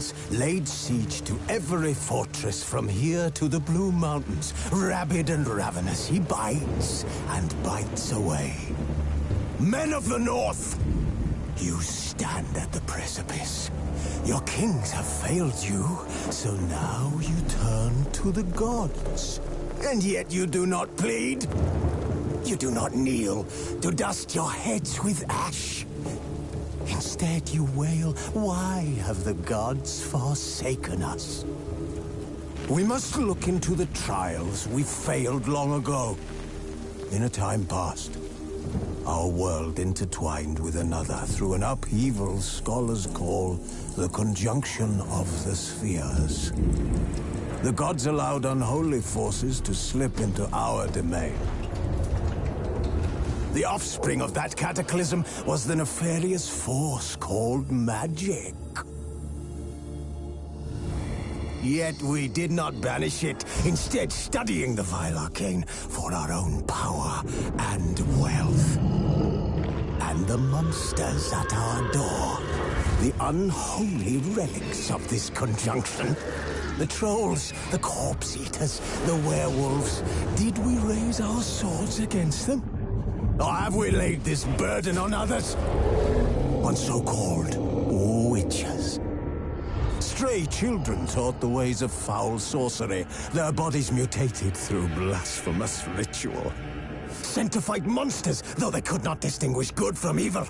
Dragons laid siege to every fortress from here to the Blue Mountains. Rabid and ravenous, he bites and bites away. Men of the North, you stand at the precipice. Your kings have failed you, so now you turn to the gods. And yet you do not plead. You do not kneel to dust your heads with ash. Instead you wail, why have the gods forsaken us? We must look into the trials we failed long ago. In a time past, our world intertwined with another through an upheaval scholars call the conjunction of the spheres. The gods allowed unholy forces to slip into our domain. The offspring of that cataclysm was the nefarious force called magic. Yet we did not banish it, instead studying the vile arcane for our own power and wealth. And the monsters at our door, the unholy relics of this conjunction. The trolls, the corpse-eaters, the werewolves. Did we raise our swords against them? Or have we laid this burden on others? On so-called witches. Stray children taught the ways of foul sorcery, their bodies mutated through blasphemous ritual. Sent to fight monsters, though they could not distinguish good from evil.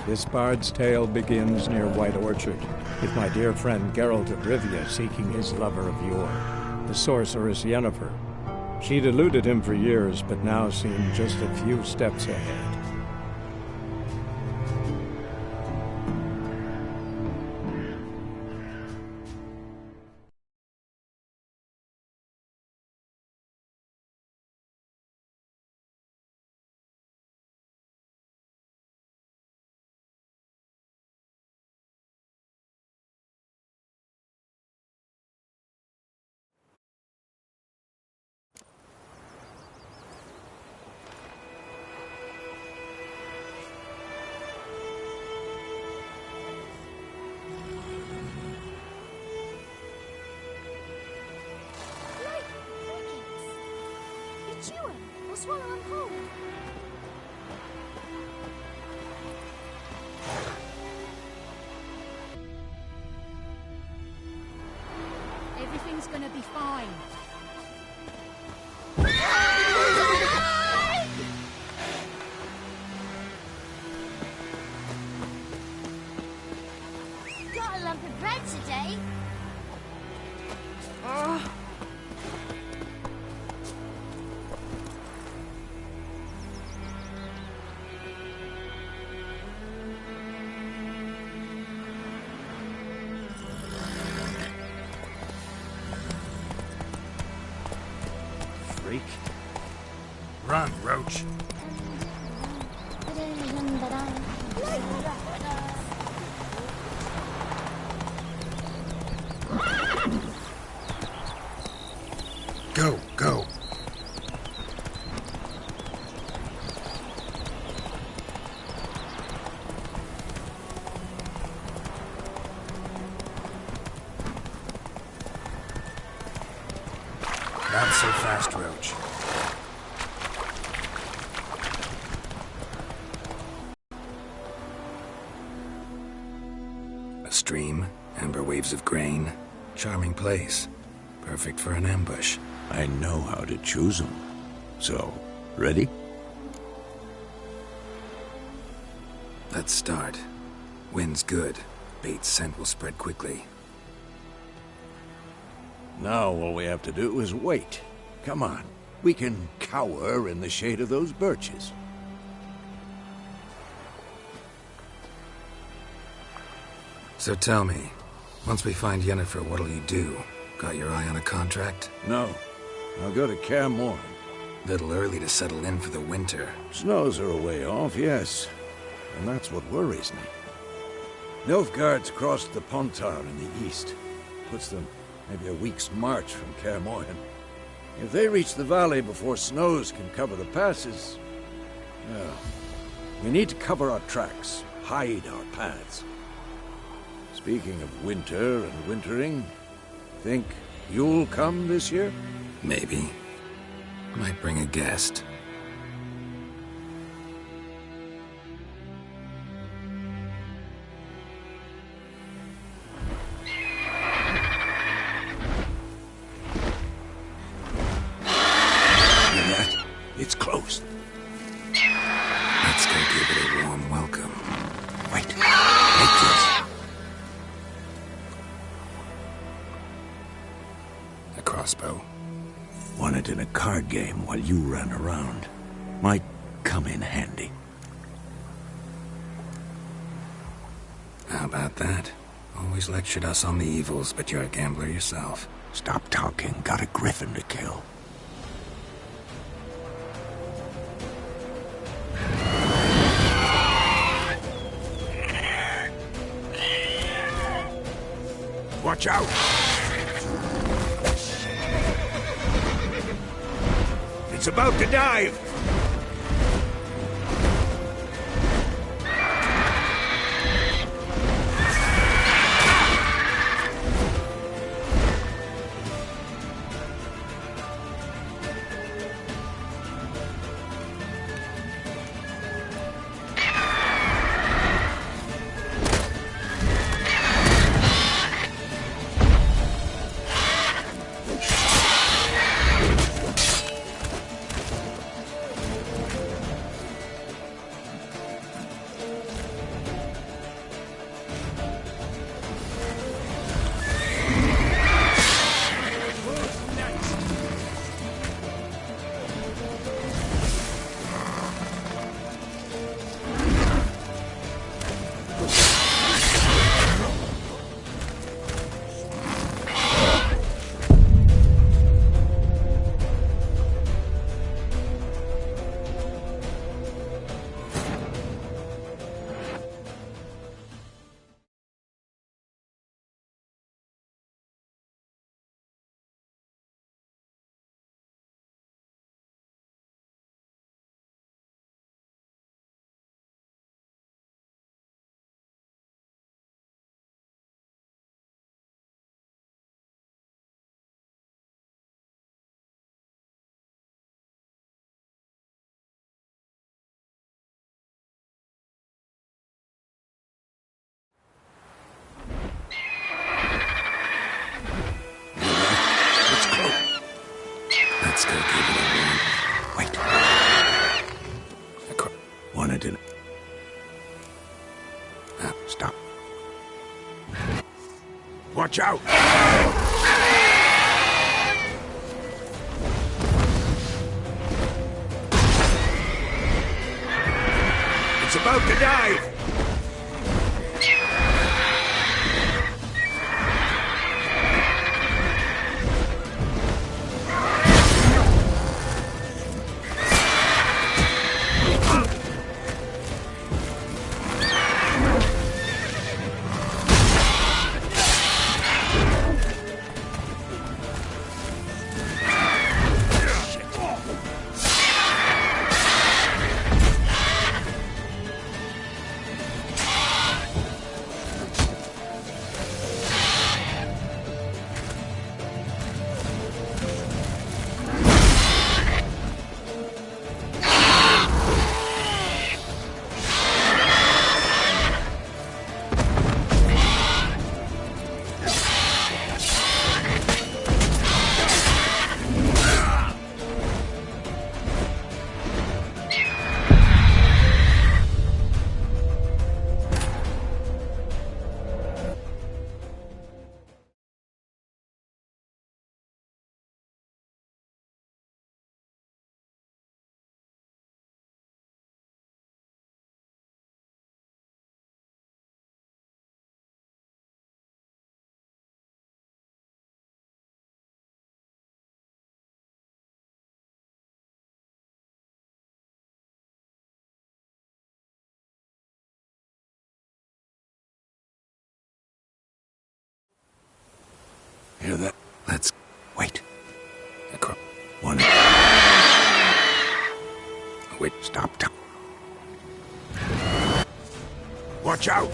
This bard's tale begins near White Orchard, with my dear friend Geralt of Rivia seeking his lover of yore, the sorceress Yennefer. She'd eluded him for years, but now seemed just a few steps ahead. Chew him or swallow him whole. Everything's gonna be fine. Got a lump of bread today. Run, Roach. Not so fast, Roach. A stream, amber waves of grain. Charming place. Perfect for an ambush. I know how to choose them. So, ready? Let's start. Wind's good. Bait's scent will spread quickly. Now all we have to do is wait. Come on. We can cower in the shade of those birches. So tell me, once we find Yennefer, what'll you do? Got your eye on a contract? No. I'll go to Kaer Morhen. Little early to settle in for the winter. Snows are a way off, yes. And that's what worries me. Nilfgaard's crossed the Pontar in the east. Puts them maybe a week's march from Kaer Morhen. If they reach the valley before snows can cover the passes... well, we need to cover our tracks, hide our paths. Speaking of winter and wintering, think you'll come this year? Maybe. Might bring a guest. It's close. Let's go give it a warm welcome. Wait. Make this. A crossbow. Won it in a card game while you ran around. Might come in handy. How about that? Always lectured us on the evils, but you're a gambler yourself. Stop talking. Got a griffin to kill. Watch out! It's about to dive! Let's go give it a warm. Wait. Wanted in. Stop. Watch out! It's about to dive! Hear that? Let's... Wait. One. Wait, stop. Watch out!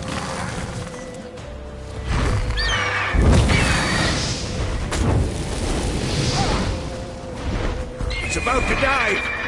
It's about to dive!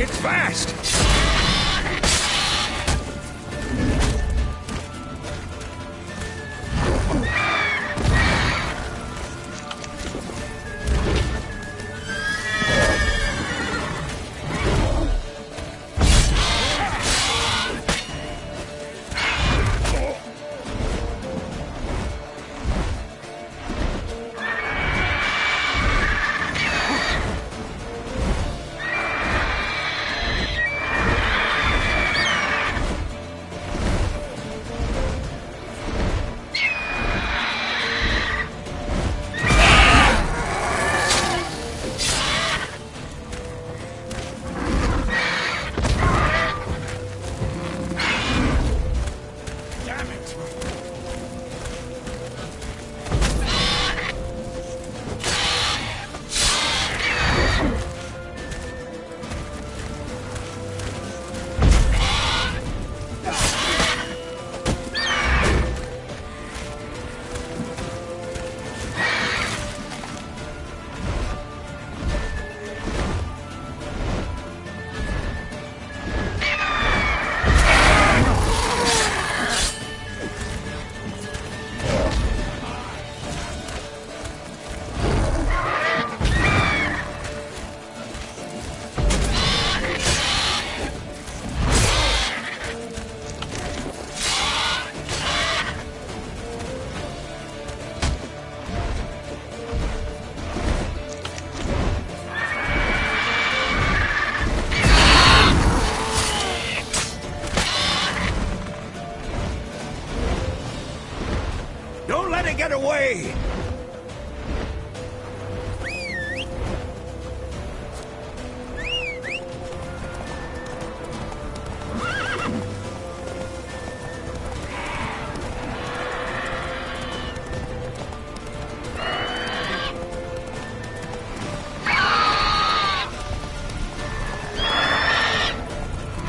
It's fast! Don't let it get away!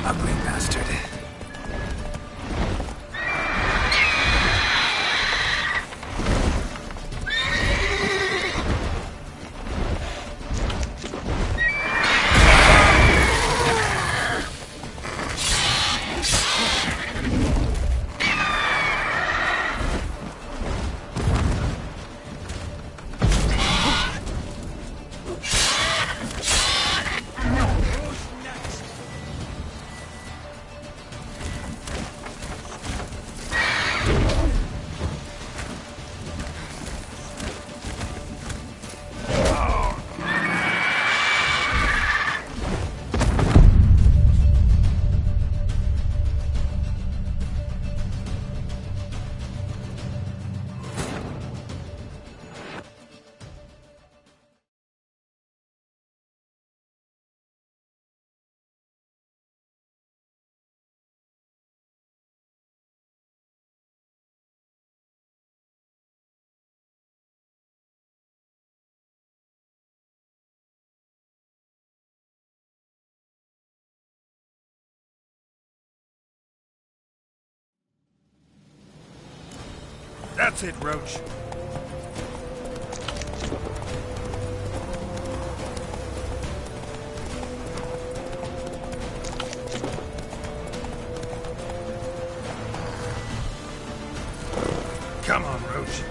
Ugly bastard. That's it, Roach. Come on, Roach.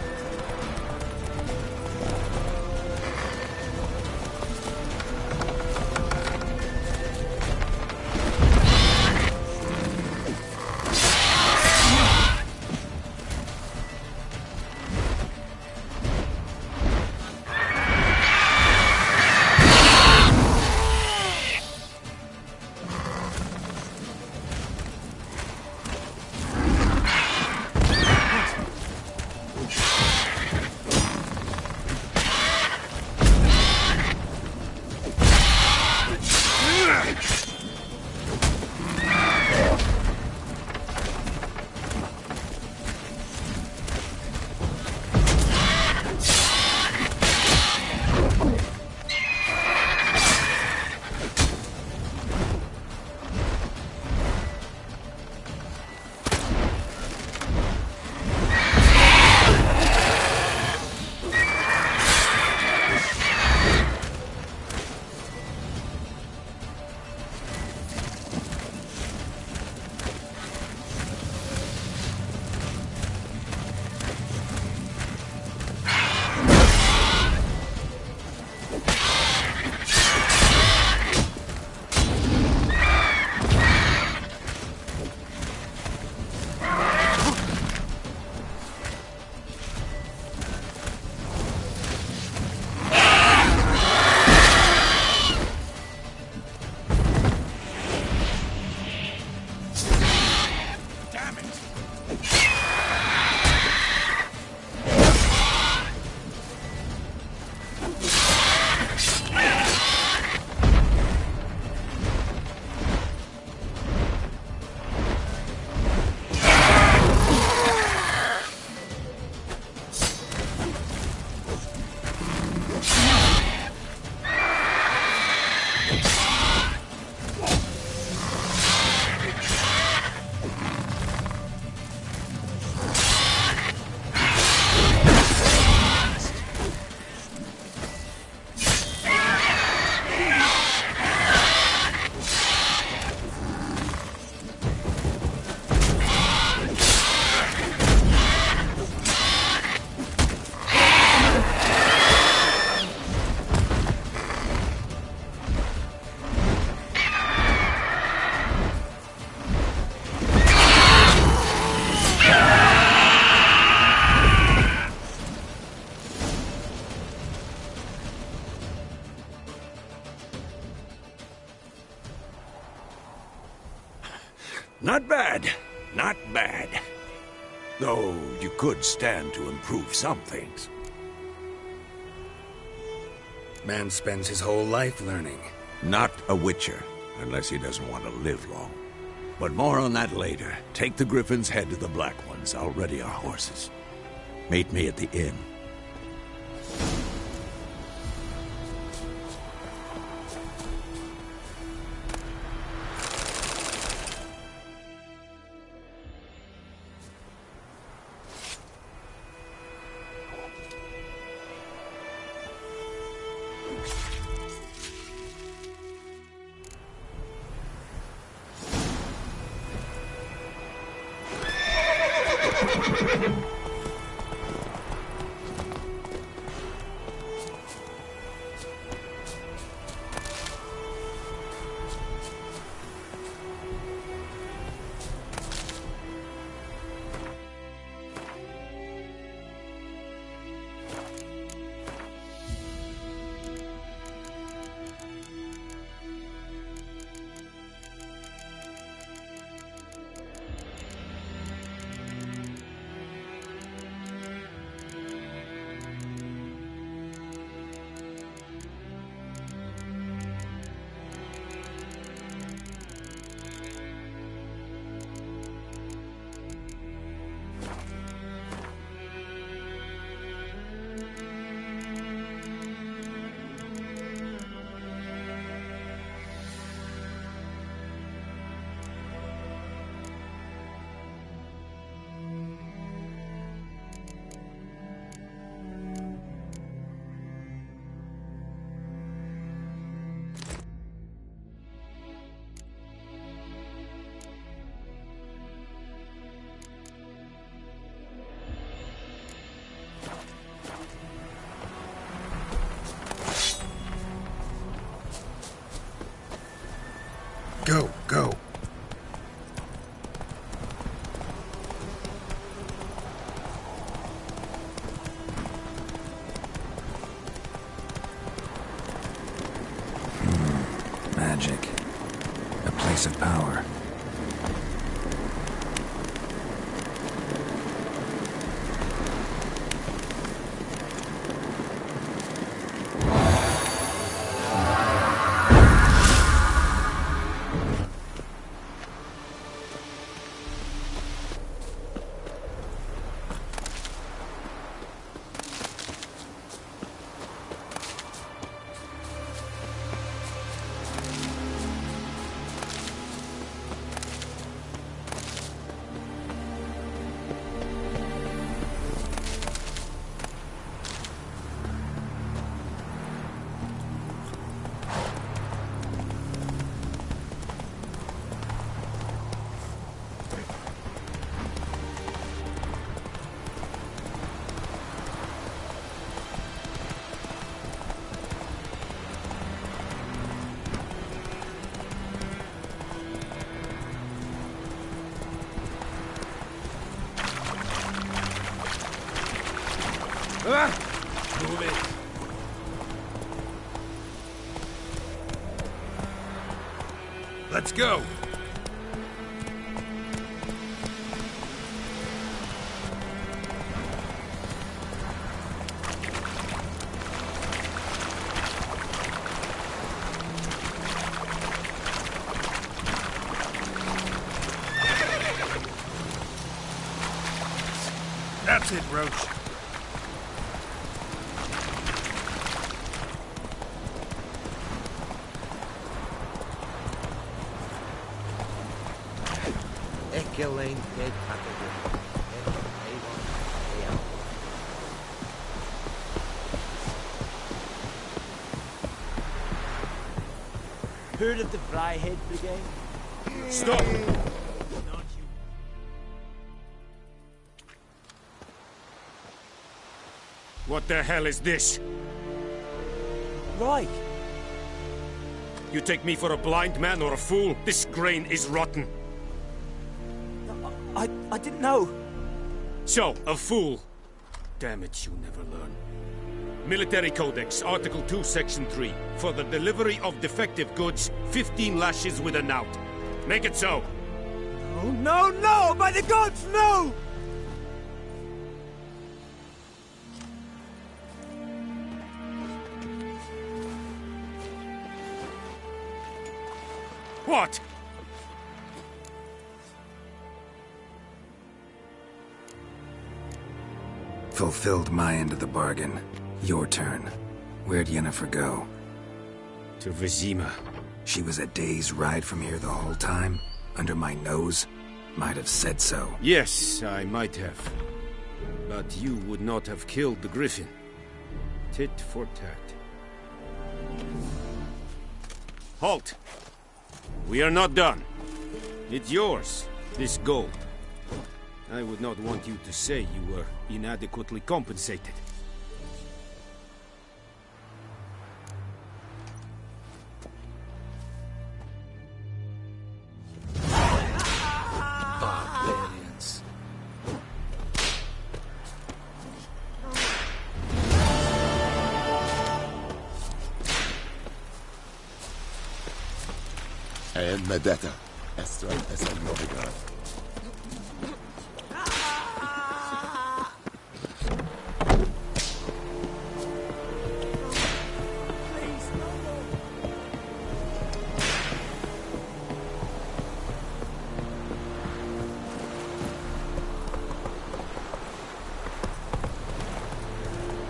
Not bad. Not bad. Though you could stand to improve some things. Man spends his whole life learning. Not a Witcher, unless he doesn't want to live long. But more on that later. Take the Griffin's head to the Black Ones. I'll ready our horses. Meet me at the inn. Go, go. Magic. A place of power. Move it. Let's go. That's it, Roach. Elaine dead packaging. Heard of the Fryhead Brigade? Stop! What the hell is this? Right. You take me for a blind man or a fool? This grain is rotten. I didn't know. So, a fool. Damn it, you never learn. Military Codex, Article 2, Section 3. For the delivery of defective goods, 15 lashes with a knout. Make it so. No, no, no! By the gods, no! What? Fulfilled my end of the bargain. Your turn. Where'd Yennefer go? To Vizima. She was a day's ride from here the whole time? Under my nose? Might have said so. Yes, I might have. But you would not have killed the Griffin. Tit for tat. Halt! We are not done. It's yours, this gold. I would not want you to say you were inadequately compensated. Barbarians. And Medetta, Estra es el Novigrad.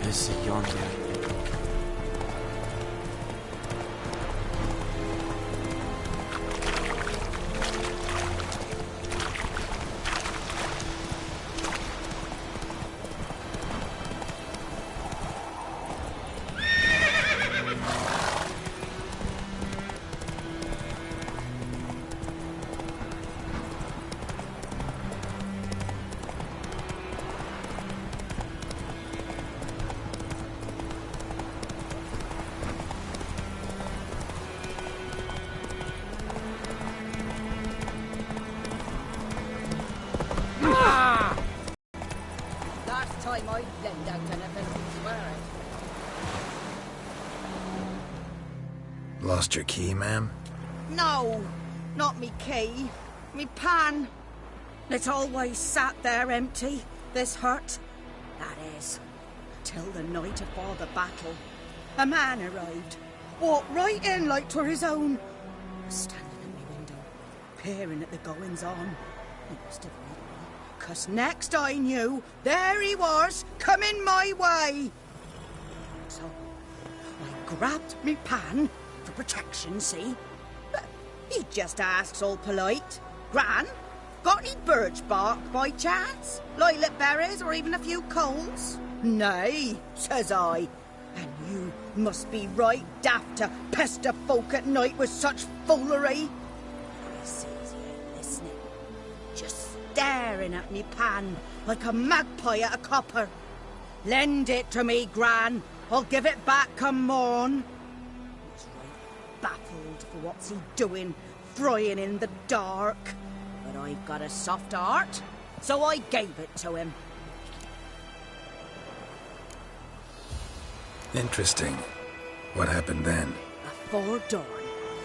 Ese yonder. Last time I lend out anything, swear it. Lost your key, ma'am? No, not me key. Me pan. It always sat there empty, this hut. That is, till the night afore the battle. A man arrived, walked right in like 'twere his own. Was standing at me window, peering at the goings-on. He must have read me, 'cause next I knew, there he was, coming my way. So, I grabbed me pan, for protection, see? But he just asks all polite, Gran, got any birch bark by chance? Lilac berries or even a few coals? Nay, says I. And you must be right daft to pester folk at night with such foolery. I sees he ain't listening, just staring at me pan like a magpie at a copper. Lend it to me, Gran. I'll give it back come morn. He's right baffled for what's he doing, frying in the dark. But I've got a soft heart, so I gave it to him. Interesting. What happened then? Afore dawn,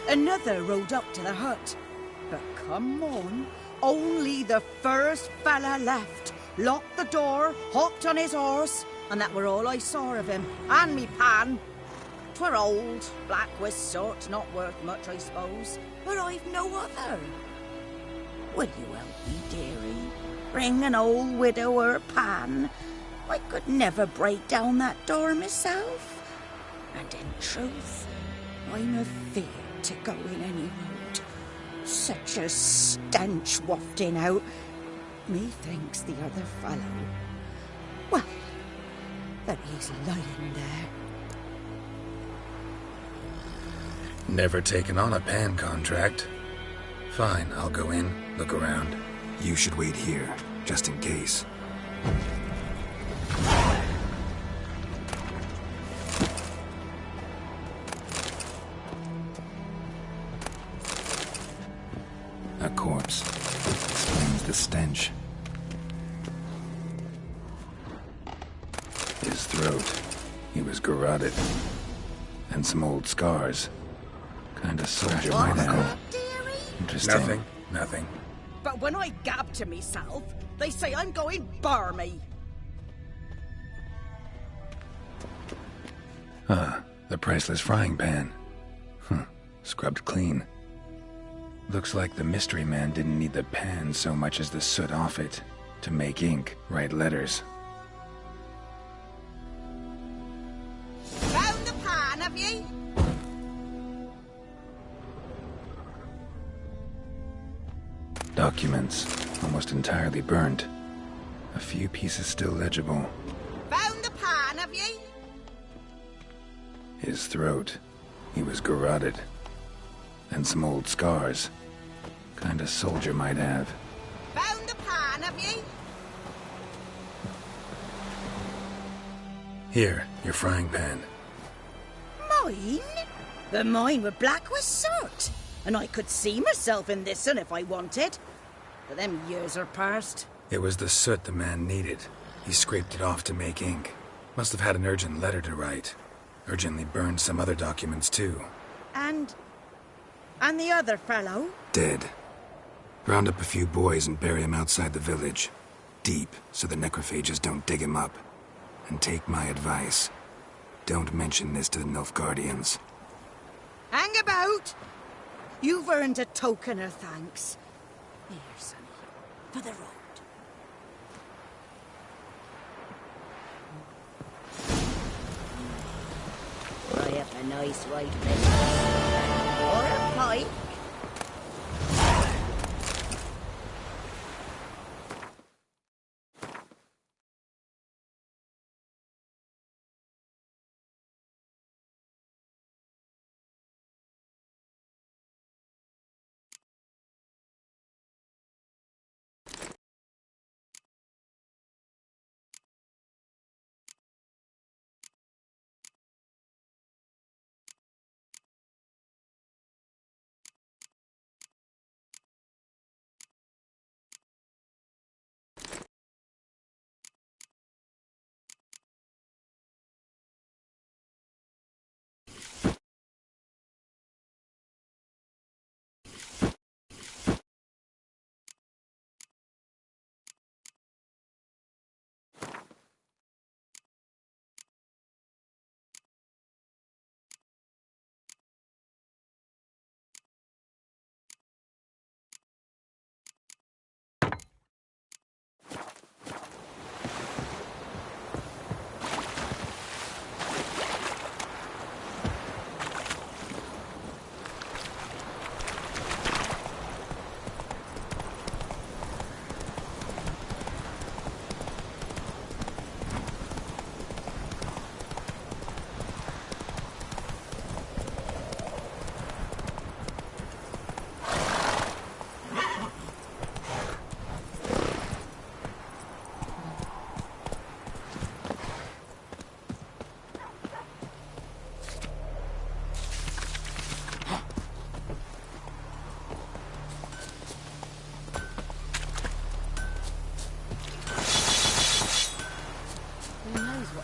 another rode up to the hut. But come on, only the first fella left. Locked the door, hopped on his horse, and that were all I saw of him, and me pan. 'Twere old, black with sort, not worth much, I suppose, but I've no other. Will you help me, dearie? Bring an old widower pan. I could never break down that door myself. And in truth, I'm afeard to go in any road. Such a stench wafting out. Methinks the other fellow, well, that he's lying there. Never taken on a pan contract. Fine, I'll go in, look around. You should wait here, just in case. A corpse. Explains the stench. His throat. He was garroted. And some old scars. Kinda soldier might have. Interesting. Nothing. But when I gab to myself, they say I'm going barmy. The priceless frying pan. Scrubbed clean. Looks like the mystery man didn't need the pan so much as the soot off it to make ink, write letters. Found the pan, have ye? Documents, almost entirely burnt. A few pieces still legible. Found the pan, have ye? His throat. He was garroted. And some old scars. Kind a soldier might have. Found the pan, have ye? Here, your frying pan. Mine? The mine were black with soot. And I could see myself in this one if I wanted. But them years are past. It was the soot the man needed. He scraped it off to make ink. Must have had an urgent letter to write. Urgently burned some other documents too. And the other fellow? Dead. Round up a few boys and bury him outside the village. Deep, so the necrophages don't dig him up. And take my advice. Don't mention this to the Nilfgaardians. Hang about! You've earned a token of thanks. Here, sonny, for the road. I have a nice white biscuit. Or a pipe.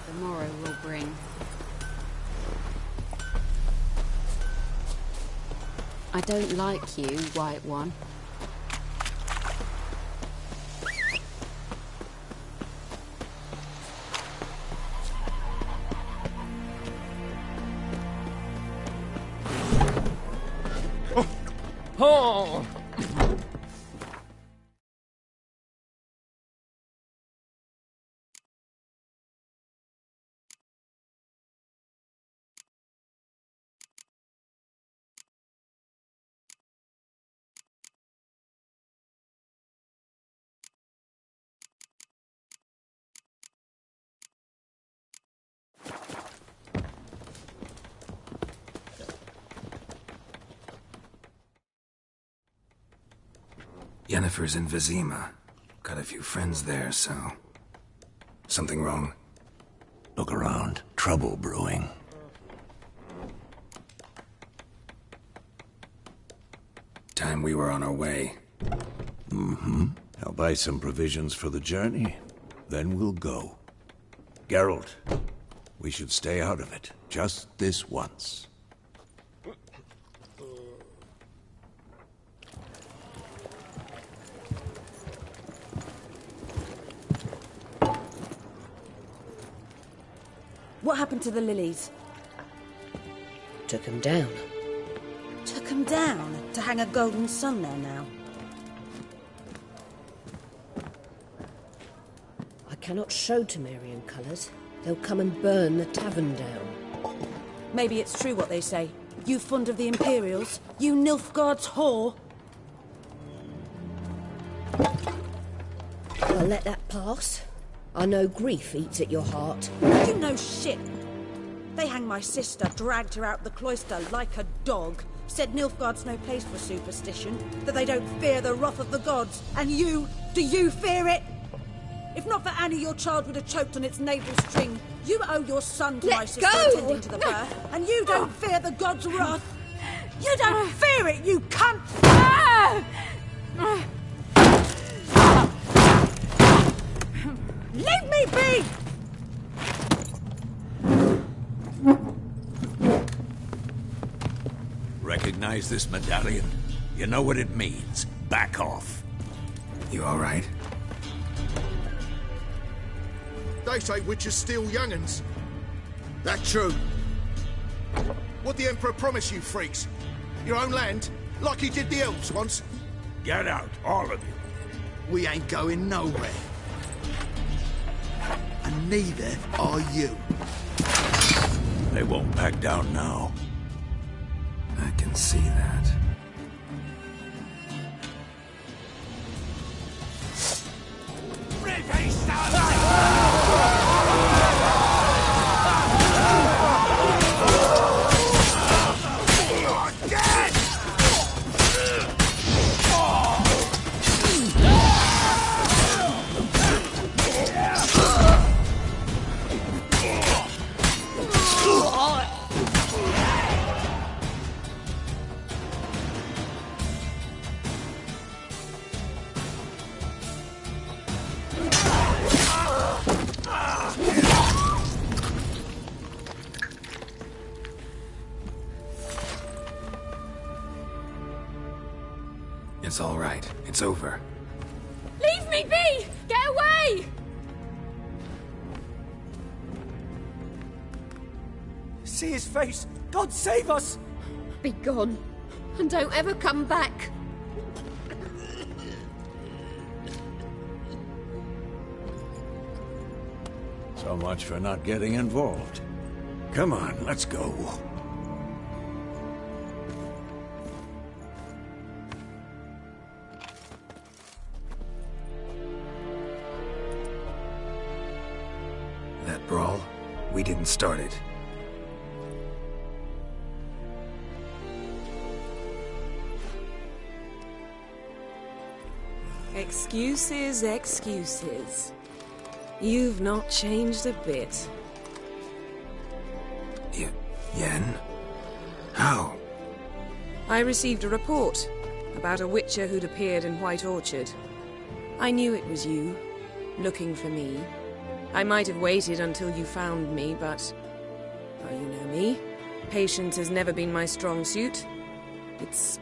Tomorrow will bring. I don't like you, White One. Oh! Yennefer's in Vizima. Got a few friends there, so... Something wrong? Look around. Trouble brewing. Time we were on our way. Mm-hmm. I'll buy some provisions for the journey. Then we'll go. Geralt, we should stay out of it. Just this once. What happened to the lilies? Took him down. Took them down to hang a golden sun there now. I cannot show Temerian colours. They'll come and burn the tavern down. Maybe it's true what they say. You fond of the Imperials? You Nilfgaard's whore? I'll let that pass. I know grief eats at your heart. You know shit. They hanged my sister, dragged her out the cloister like a dog. Said Nilfgaard's no place for superstition, that they don't fear the wrath of the gods. And you, do you fear it? If not for Annie, your child would have choked on its navel string. You owe your son to my sister attending to the birth, and you don't fear the gods' wrath. You don't fear it, you cunt! Leave me be! Recognize this medallion? You know what it means. Back off. You all right? They say witches steal young'uns. That true? What the Emperor promise you, freaks? Your own land? Like he did the elves once? Get out, all of you. We ain't going nowhere. And neither are you. They won't back down now. I can see that. It's all right. It's over. Leave me be! Get away! See his face! God save us! Be gone, and don't ever come back. So much for not getting involved. Come on, let's go. That brawl, we didn't start it. Excuses, excuses. You've not changed a bit. Yen? How? I received a report about a witcher who'd appeared in White Orchard. I knew it was you, looking for me. I might have waited until you found me, but... well, you know me. Patience has never been my strong suit. It's...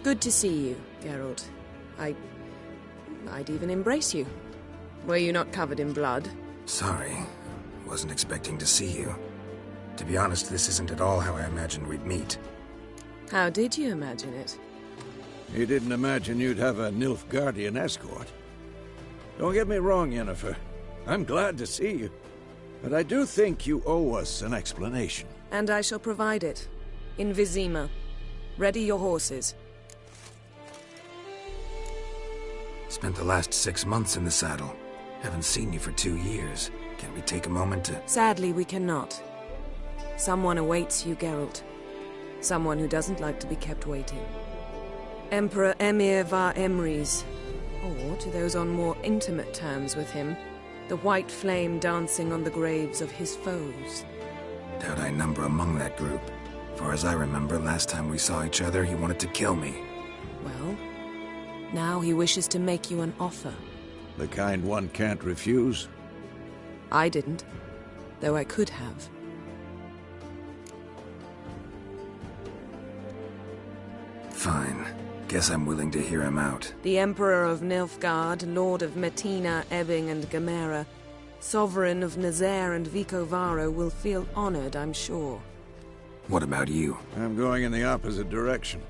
good to see you, Geralt. I'd even embrace you. Were you not covered in blood? Sorry. Wasn't expecting to see you. To be honest, this isn't at all how I imagined we'd meet. How did you imagine it? You didn't imagine you'd have a Nilfgaardian escort. Don't get me wrong, Yennefer. I'm glad to see you. But I do think you owe us an explanation. And I shall provide it. In Vizima. Ready your horses. Spent the last 6 months in the saddle. Haven't seen you for 2 years. Can't we take a moment to... Sadly, we cannot. Someone awaits you, Geralt. Someone who doesn't like to be kept waiting. Emperor Emhyr var Emreis. Or, to those on more intimate terms with him, the white flame dancing on the graves of his foes. Doubt I number among that group. Far as I remember, last time we saw each other, he wanted to kill me. Well, now he wishes to make you an offer. The kind one can't refuse? I didn't, though I could have. Fine. Guess I'm willing to hear him out. The Emperor of Nilfgaard, Lord of Metina, Ebbing, and Gamera, Sovereign of Nazaire and Vicovaro will feel honored, I'm sure. What about you? I'm going in the opposite direction.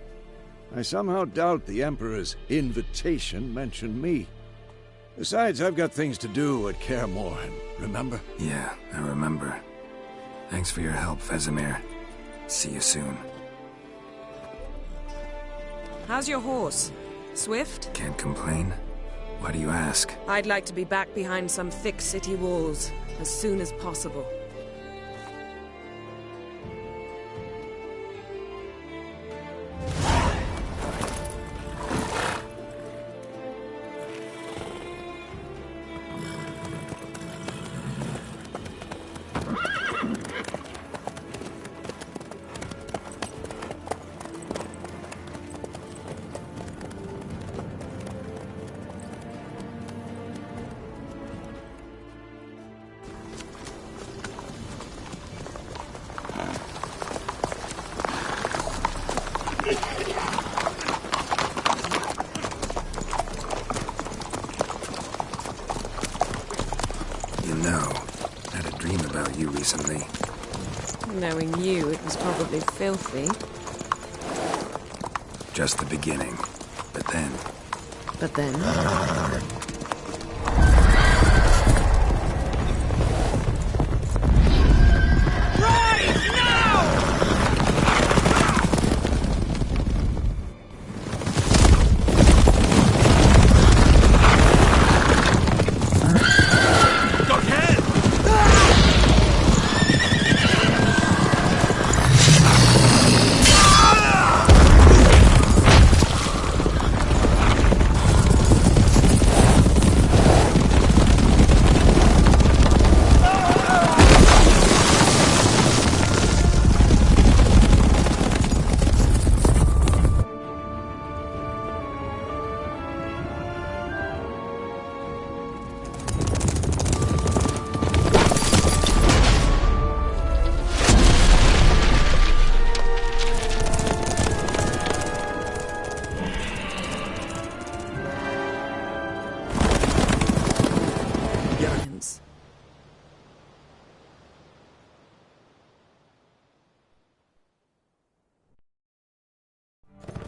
I somehow doubt the Emperor's invitation mentioned me. Besides, I've got things to do at Kaer Morhen, remember? Yeah, I remember. Thanks for your help, Vesemir. See you soon. How's your horse? Swift? Can't complain. Why do you ask? I'd like to be back behind some thick city walls as soon as possible. Recently. Knowing you, it was probably filthy. Just the beginning. But then... But then?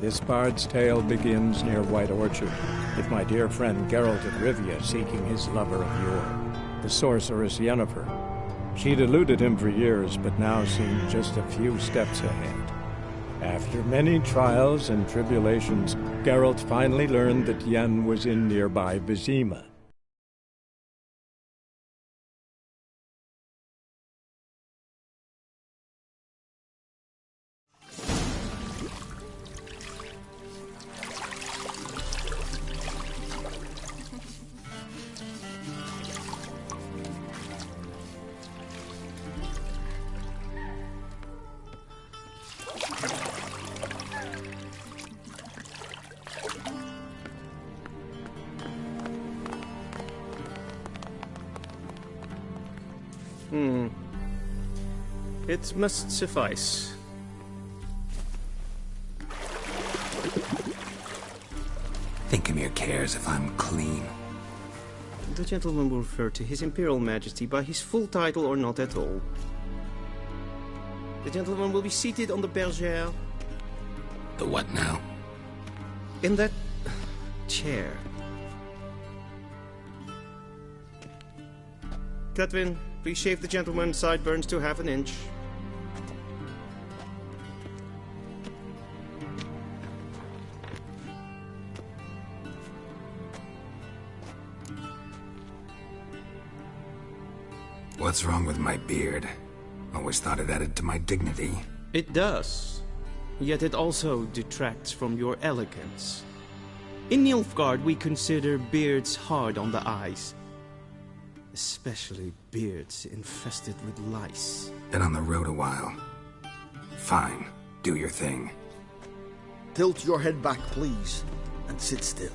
This bard's tale begins near White Orchard, with my dear friend Geralt of Rivia seeking his lover of yore, the sorceress Yennefer. She'd eluded him for years, but now seemed just a few steps ahead. After many trials and tribulations, Geralt finally learned that Yen was in nearby Vizima. It must suffice. Thingmere cares if I'm clean. The gentleman will refer to His Imperial Majesty by his full title or not at all. The gentleman will be seated on the bergère. The what now? In that chair. Cletwin, please shave the gentleman's sideburns to ½ inch. What's wrong with my beard? Always thought it added to my dignity. It does. Yet it also detracts from your elegance. In Nilfgaard, we consider beards hard on the eyes. Especially beards infested with lice. Been on the road a while. Fine. Do your thing. Tilt your head back, please, and sit still.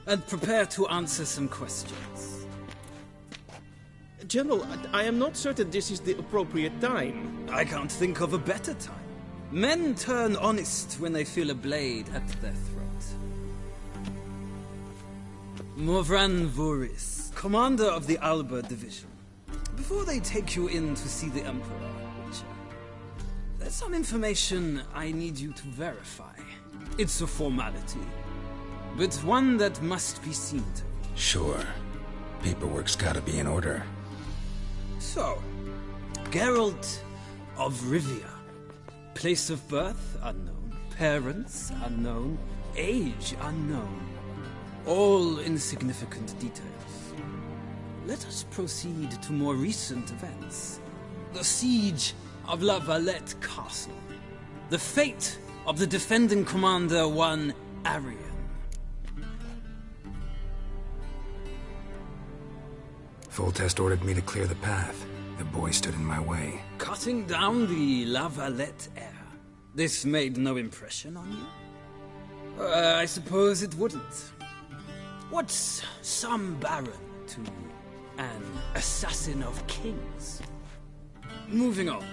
And prepare to answer some questions. General, I am not certain this is the appropriate time. I can't think of a better time. Men turn honest when they feel a blade at their throat. Morvran Voris, commander of the Alba Division. Before they take you in to see the Emperor, Witcher, there's some information I need you to verify. It's a formality, but one that must be seen to. Sure. Paperwork's gotta be in order. So, Geralt of Rivia. Place of birth unknown. Parents unknown. Age unknown. All insignificant details. Let us proceed to more recent events. The siege of La Valette Castle. The fate of the defending commander, one Arian. Foltest ordered me to clear the path. The boy stood in my way. Cutting down the La Valette heir. This made no impression on you? I suppose it wouldn't. What's some baron to an assassin of kings? Moving on.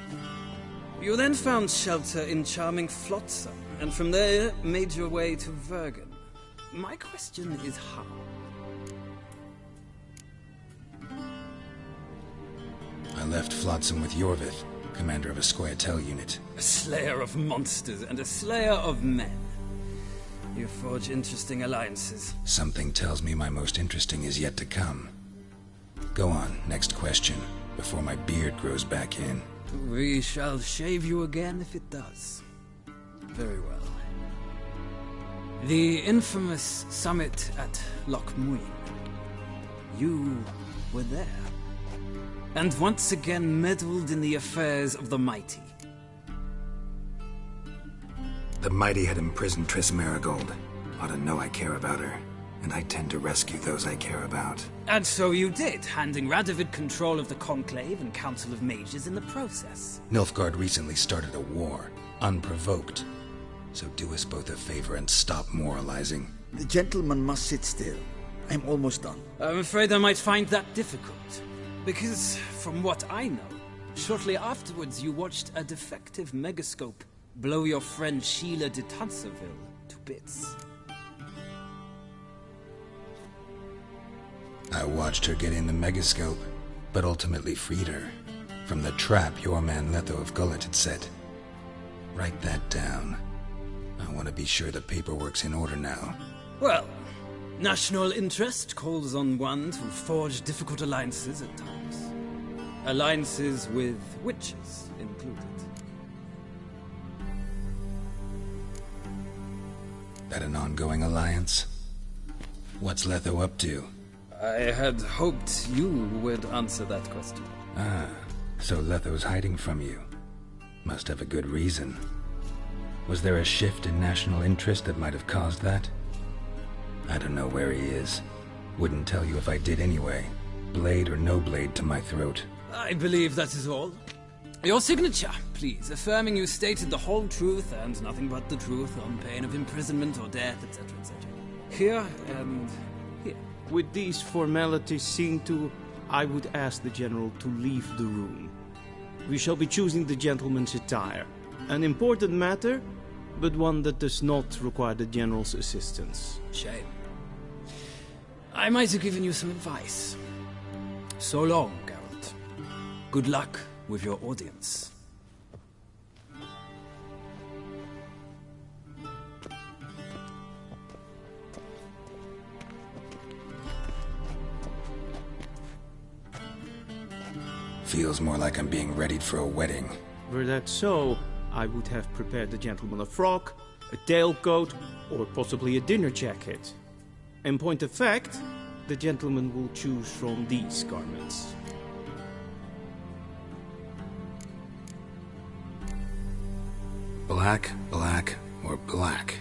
You then found shelter in charming Flotsam, and from there made your way to Vergen. My question is how? I left Flotsam with Yorvith, commander of a Scoia'tael unit. A slayer of monsters and a slayer of men. You forge interesting alliances. Something tells me my most interesting is yet to come. Go on, next question, before my beard grows back in. We shall shave you again if it does. Very well. The infamous summit at Loch Muin. You were there. And once again meddled in the affairs of the mighty. The mighty had imprisoned Triss Merigold. Ought to know I care about her, and I tend to rescue those I care about. And so you did, handing Radovid control of the Conclave and Council of Mages in the process. Nilfgaard recently started a war, unprovoked. So do us both a favor and stop moralizing. The gentleman must sit still. I'm almost done. I'm afraid I might find that difficult. Because, from what I know, shortly afterwards you watched a defective megascope blow your friend Sheila de Tanserville to bits. I watched her get in the megascope, but ultimately freed her from the trap your man Letho of Gullet had set. Write that down. I want to be sure the paperwork's in order now. Well, national interest calls on one to forge difficult alliances at times. Alliances with witches included. That an ongoing alliance? What's Letho up to? I had hoped you would answer that question. Ah, so Letho's hiding from you. Must have a good reason. Was there a shift in national interest that might have caused that? I don't know where he is. Wouldn't tell you if I did anyway. Blade or no blade to my throat. I believe that is all. Your signature, please, affirming you stated the whole truth and nothing but the truth on pain of imprisonment or death, etc., etc. Here and here. With these formalities seen to, I would ask the General to leave the room. We shall be choosing the gentleman's attire. An important matter, but one that does not require the General's assistance. Shame. I might have given you some advice. So long, Geralt. Good luck with your audience. Feels more like I'm being readied for a wedding. Were that so, I would have prepared the gentleman a frock, a tailcoat, or possibly a dinner jacket. In point of fact, the gentleman will choose from these garments. Black, black, or black?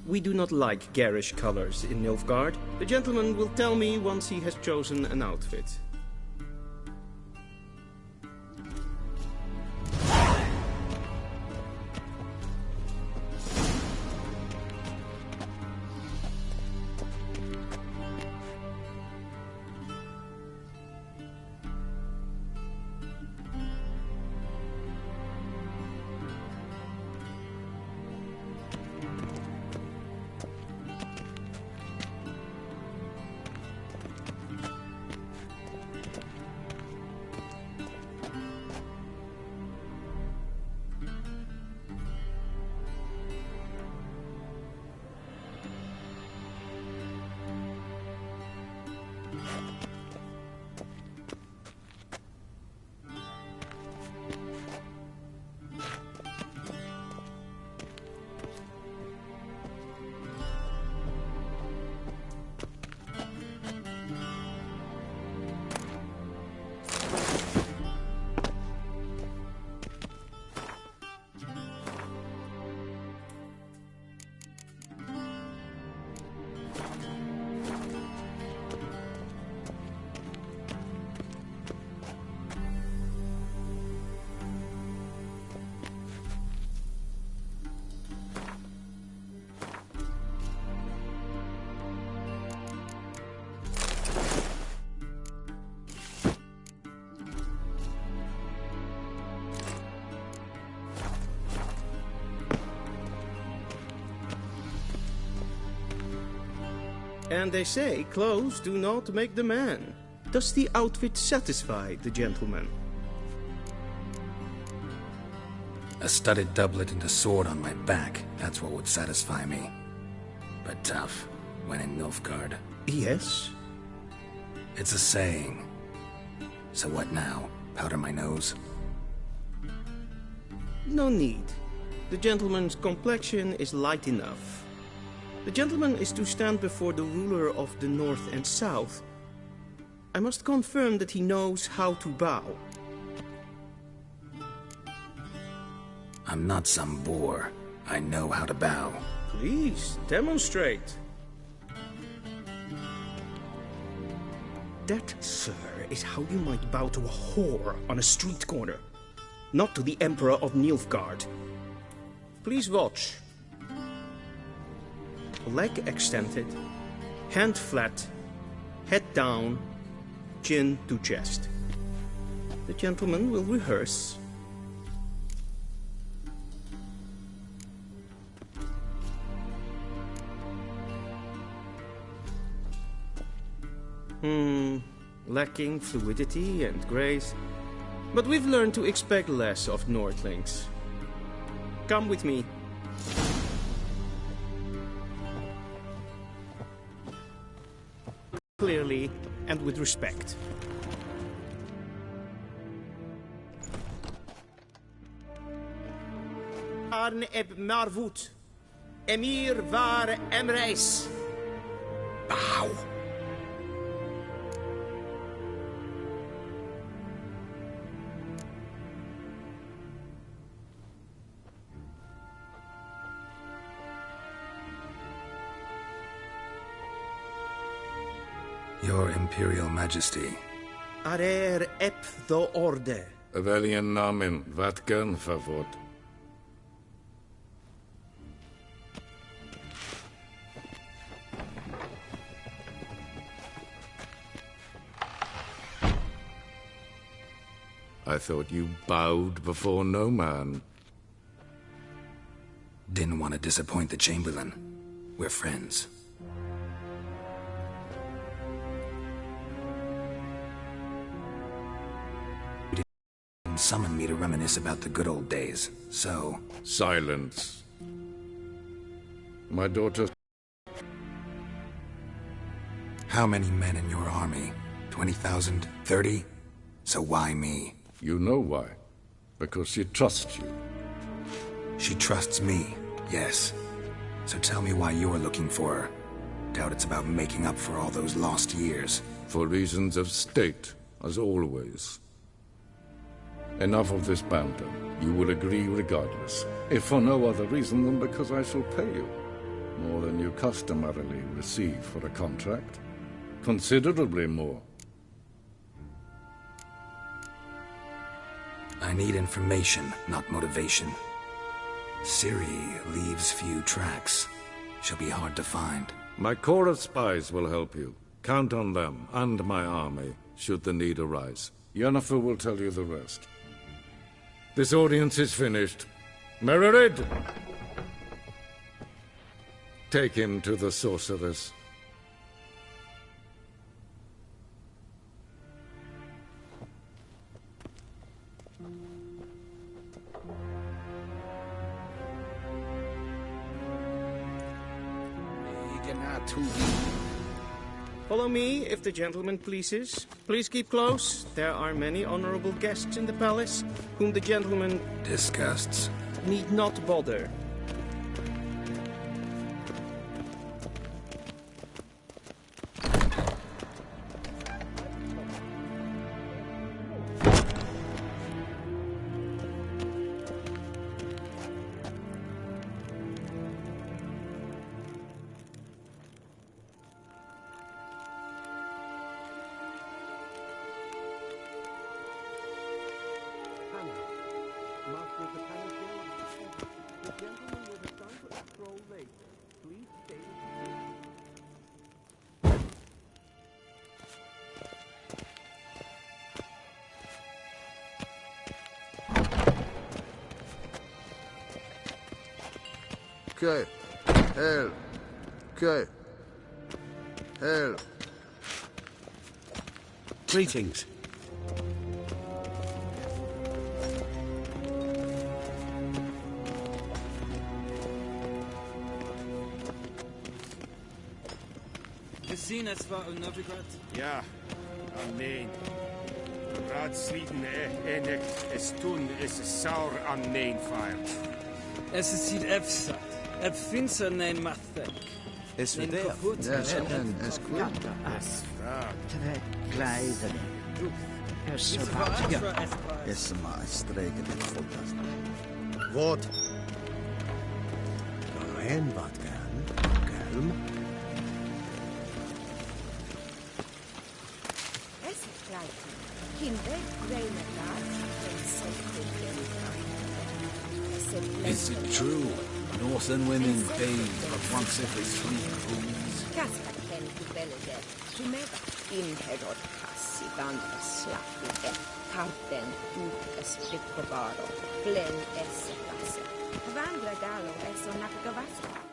We do not like garish colors in Nilfgaard. The gentleman will tell me once he has chosen an outfit. And they say clothes do not make the man. Does the outfit satisfy the gentleman? A studded doublet and a sword on my back, that's what would satisfy me. But tough, when in Nilfgaard. Yes? It's a saying. So what now? Powder my nose? No need. The gentleman's complexion is light enough. The gentleman is to stand before the ruler of the North and South. I must confirm that he knows how to bow. I'm not some boor. I know how to bow. Please, demonstrate. That, sir, is how you might bow to a whore on a street corner, not to the Emperor of Nilfgaard. Please watch. Leg extended, hand flat, head down, chin to chest. The gentleman will rehearse. Lacking fluidity and grace. But we've learned to expect less of Nordlings. Come with me. Clearly and with respect. Arn eb Marvut. Emir var Emreis. Bow. Your Imperial Majesty. Arer ep the orde. Weljen namen, wat gern favort. I thought you bowed before no man. Didn't want to disappoint the Chamberlain. We're friends. Summoned me to reminisce about the good old days, so... Silence. My daughter... How many men in your army? 20,000? 30? So why me? You know why. Because she trusts you. She trusts me, yes. So tell me why you're looking for her. Doubt it's about making up for all those lost years. For reasons of state, as always. Enough of this banter. You will agree regardless, if for no other reason than because I shall pay you. More than you customarily receive for a contract. Considerably more. I need information, not motivation. Ciri leaves few tracks. She'll be hard to find. My corps of spies will help you. Count on them, and my army, should the need arise. Yennefer will tell you the rest. This audience is finished. Mererid! Take him to the sorceress. Follow me, if the gentleman pleases. Please keep close. There are many honorable guests in the palace, whom the gentleman... disgusts. ...need not bother. Okay. Hell. Okay. Hell. Greetings. Gezien es war Novigrad? Ja, amen. Raadsleden enig is toen is saur aan neen fire. Es is hier efsat. Ep finser nein mathek. Es Nein verdär. kaput. Es gut. As kläder. Es Diese var Veranstra es Es maar streken dit voltas. Wat? En wat kan? Kalm. Es gleich. Kinder, Grainer Is it true? Northern women bathe but once every 3 moons. Kasper ken kubelede. Tumeva in herod kassi vandra slappi karten tukas piccobaro. Glen esse klasse. Vandra galo esso nakagavasa.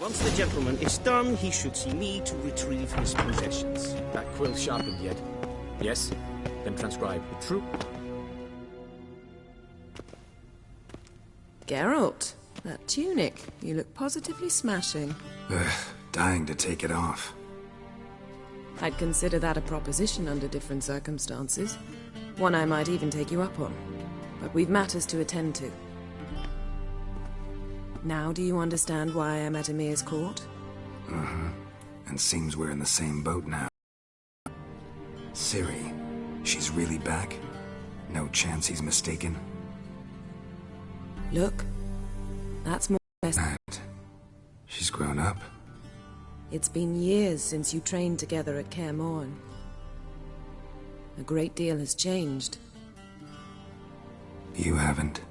Once the gentleman is done, he should see me to retrieve his possessions. That quill sharpened yet? Yes? Then transcribe. True? Geralt, that tunic. You look positively smashing. Dying to take it off. I'd consider that a proposition under different circumstances. One I might even take you up on. But we've matters to attend to. Now do you understand why I'm at Emir's court? Uh-huh. And seems we're in the same boat now. Ciri, she's really back? No chance he's mistaken? Look, that's more or less... She's grown up. It's been years since you trained together at Kaer Morhen. A great deal has changed. You haven't.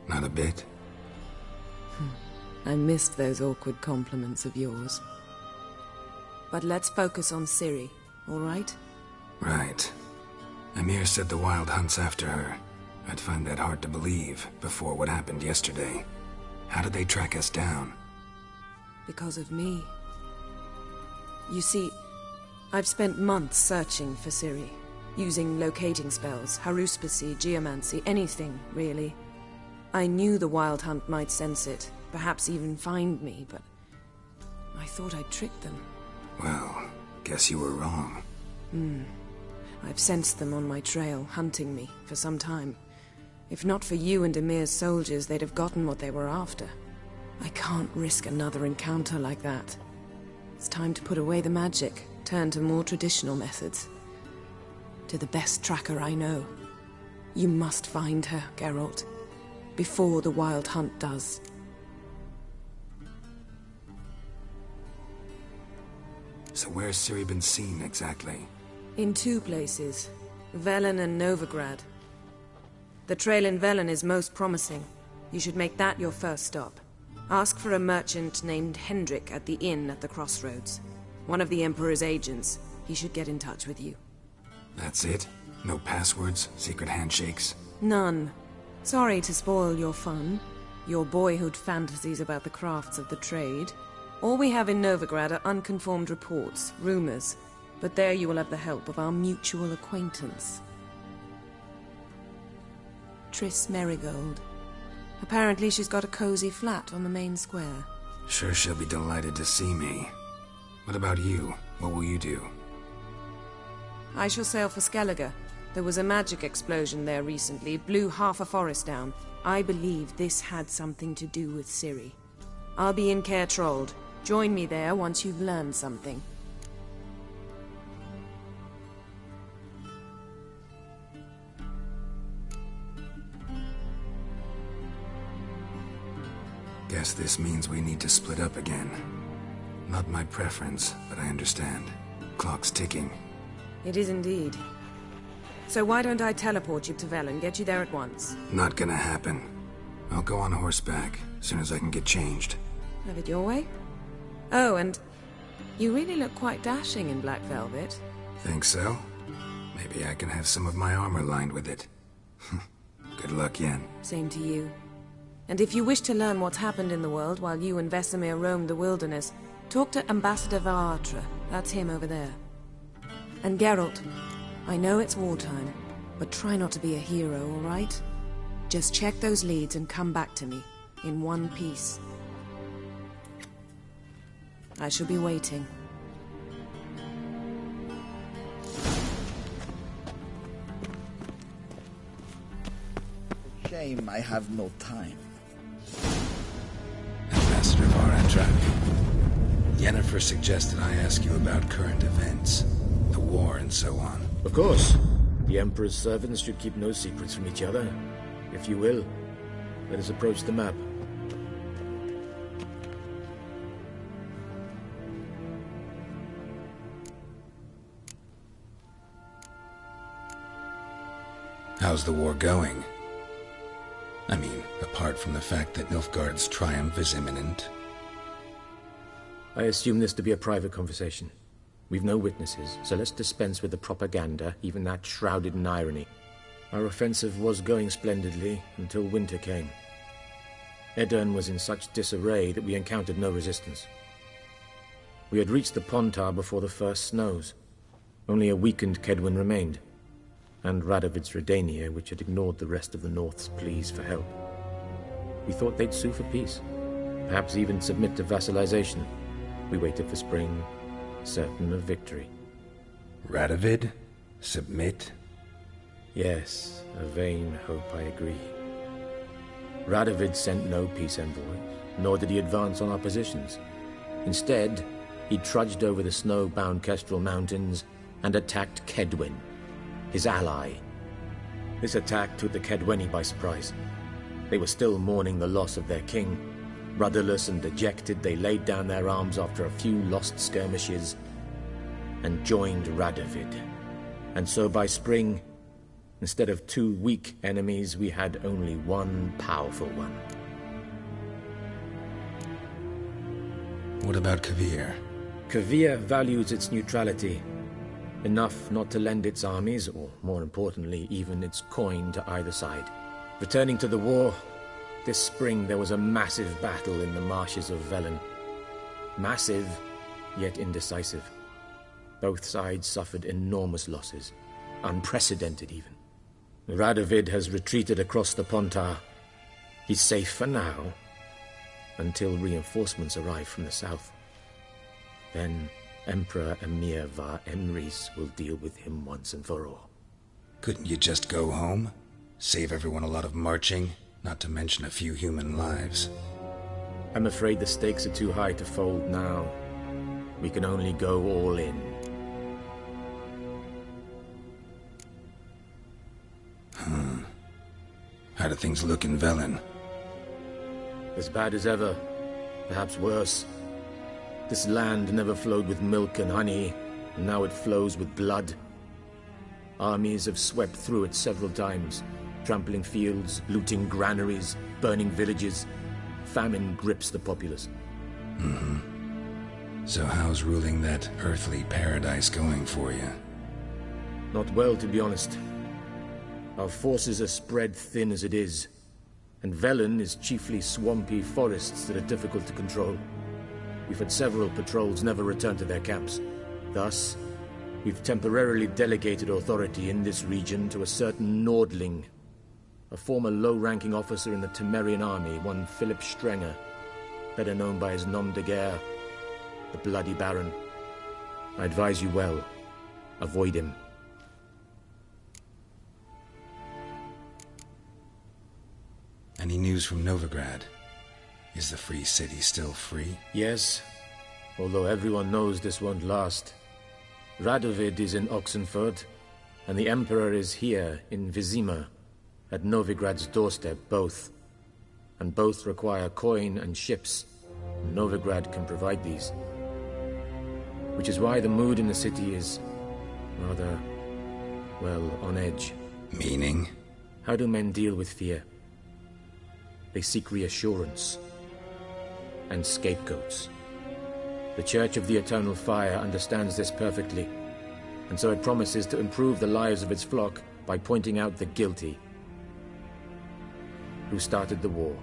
Not a bit. I missed those awkward compliments of yours. But let's focus on Ciri, all right? Right. Emir said the Wild hunts after her. I'd find that hard to believe before what happened yesterday. How did they track us down? Because of me. You see, I've spent months searching for Ciri, using locating spells, haruspicy, geomancy, anything, really. I knew the Wild Hunt might sense it, perhaps even find me, but I thought I'd tricked them. Well, guess you were wrong. I've sensed them on my trail, hunting me, for some time. If not for you and Emir's soldiers, they'd have gotten what they were after. I can't risk another encounter like that. It's time to put away the magic, turn to more traditional methods. to the best tracker I know. You must find her, Geralt, before the Wild Hunt does. So where's Ciri been seen, exactly? In 2 places, Velen and Novigrad. The trail in Velen is most promising. You should make that your first stop. Ask for a merchant named Hendrik at the inn at the crossroads. One of the Emperor's agents. He should get in touch with you. That's it? No passwords? Secret handshakes? None. Sorry to spoil your fun. Your boyhood fantasies about the crafts of the trade. All we have in Novigrad are unconfirmed reports, rumors. But there you will have the help of our mutual acquaintance. Triss Merigold. Apparently she's got a cozy flat on the main square. Sure she'll be delighted to see me. What about you? What will you do? I shall sail for Skellige. There was a magic explosion there recently, blew half a forest down. I believe this had something to do with Ciri. I'll be in Caer Trolde. Join me there once you've learned something. Guess this means we need to split up again. Not my preference, but I understand. Clock's ticking. It is indeed. So why don't I teleport you to Velen, get you there at once? Not gonna happen. I'll go on horseback, as soon as I can get changed. Have it your way? Oh, and you really look quite dashing in black velvet. Think so? Maybe I can have some of my armor lined with it. Good luck, Yen. Same to you. And if you wish to learn what's happened in the world while you and Vesemir roamed the wilderness, talk to Ambassador Varatra. That's him over there. And Geralt, I know it's wartime, but try not to be a hero, all right? Just check those leads and come back to me, in one piece. I shall be waiting. Shame I have no time. Ambassador Varatra. Yennefer suggested I ask you about current events, the war and so on. Of course. The Emperor's servants should keep no secrets from each other. If you will, let us approach the map. How's the war going? I mean, apart from the fact that Nilfgaard's triumph is imminent. I assume this to be a private conversation. We've no witnesses, so let's dispense with the propaganda, even that shrouded in irony. Our offensive was going splendidly until winter came. Edirn was in such disarray that we encountered no resistance. We had reached the Pontar before the first snows. Only a weakened Kedwen remained, and Radovid's Redania, which had ignored the rest of the North's pleas for help. We thought they'd sue for peace, perhaps even submit to vassalization. We waited for spring, certain of victory. Radovid? Submit? Yes, a vain hope, I agree. Radovid sent no peace envoys, nor did he advance on our positions. Instead, he trudged over the snow-bound Kestrel Mountains and attacked Kedwen, his ally. This attack took the Kedweni by surprise. They were still mourning the loss of their king. Rudderless and dejected, they laid down their arms after a few lost skirmishes and joined Radovid. And so by spring, instead of 2 weak enemies, we had only one powerful one. What about Kovir? Kovir values its neutrality, enough not to lend its armies, or more importantly, even its coin to either side. Returning to the war, this spring there was a massive battle in the marshes of Velen. Massive, yet indecisive. Both sides suffered enormous losses, unprecedented even. Radovid has retreated across the Pontar. He's safe for now, until reinforcements arrive from the south. Then Emperor Emhyr var Emreis will deal with him once and for all. Couldn't you just go home? Save everyone a lot of marching, not to mention a few human lives. I'm afraid the stakes are too high to fold now. We can only go all in. How do things look in Velen? As bad as ever. Perhaps worse. This land never flowed with milk and honey, and now it flows with blood. Armies have swept through it several times, trampling fields, looting granaries, burning villages. Famine grips the populace. So how's ruling that earthly paradise going for you? Not well, to be honest. Our forces are spread thin as it is, and Velen is chiefly swampy forests that are difficult to control. We've had several patrols never return to their camps. Thus, we've temporarily delegated authority in this region to a certain Nordling, a former low-ranking officer in the Temerian army, one Philip Strenger, better known by his nom de guerre, the Bloody Baron. I advise you well. Avoid him. Any news from Novigrad? Is the Free City still free? Yes, although everyone knows this won't last. Radovid is in Oxenford, and the Emperor is here in Vizima, at Novigrad's doorstep, both. And both require coin and ships. Novigrad can provide these. Which is why the mood in the city is rather, well, on edge. Meaning? How do men deal with fear? They seek reassurance and scapegoats. The Church of the Eternal Fire understands this perfectly, and so it promises to improve the lives of its flock by pointing out the guilty. Who started the war?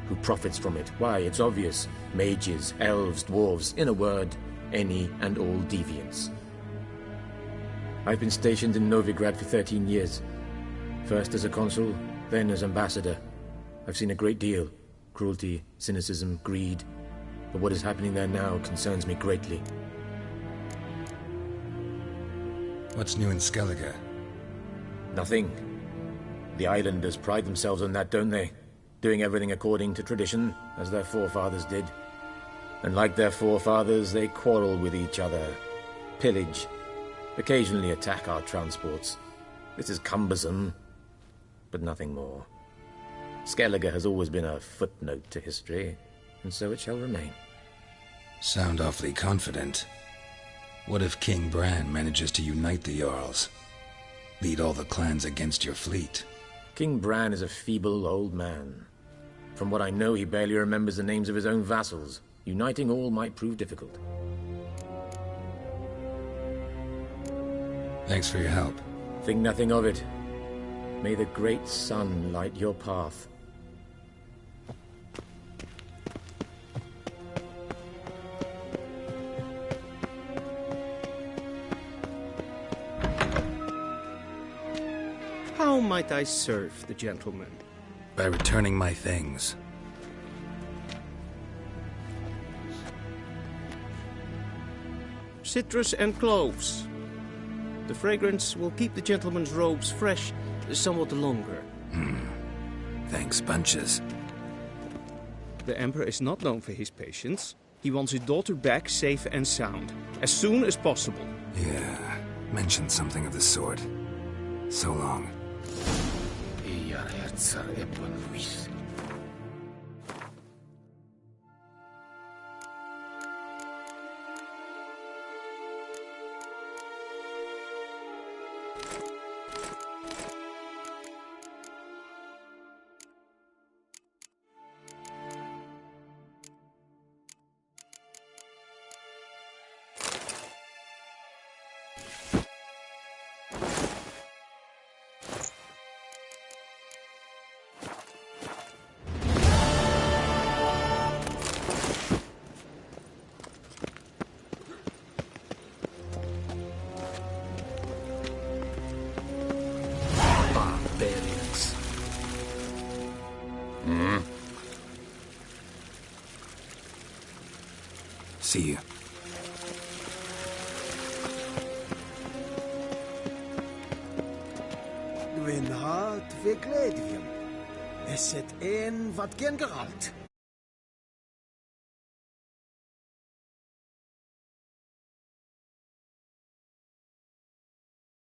Who profits from it? Why, it's obvious. Mages, elves, dwarves, in a word, any and all deviants. I've been stationed in Novigrad for 13 years. First as a consul, then as ambassador. I've seen a great deal. Cruelty, cynicism, greed. But what is happening there now concerns me greatly. What's new in Skellige? Nothing. The islanders pride themselves on that, don't they? Doing everything according to tradition, as their forefathers did. And like their forefathers, they quarrel with each other, pillage, occasionally attack our transports. This is cumbersome, but nothing more. Skellige has always been a footnote to history, and so it shall remain. Sound awfully confident. What if King Bran manages to unite the Jarls? Lead all the clans against your fleet? King Bran is a feeble old man. From what I know, he barely remembers the names of his own vassals. Uniting all might prove difficult. Thanks for your help. Think nothing of it. May the great sun light your path. How might I serve the gentleman? By returning my things. Citrus and cloves. The fragrance will keep the gentleman's robes fresh somewhat longer. Thanks, bunches. The Emperor is not known for his patience. He wants his daughter back safe and sound, as soon as possible. Yeah, mentioned something of the sort. So long. See you. Gwyn hart fe gledfiam. Eset ein wat gen geralt.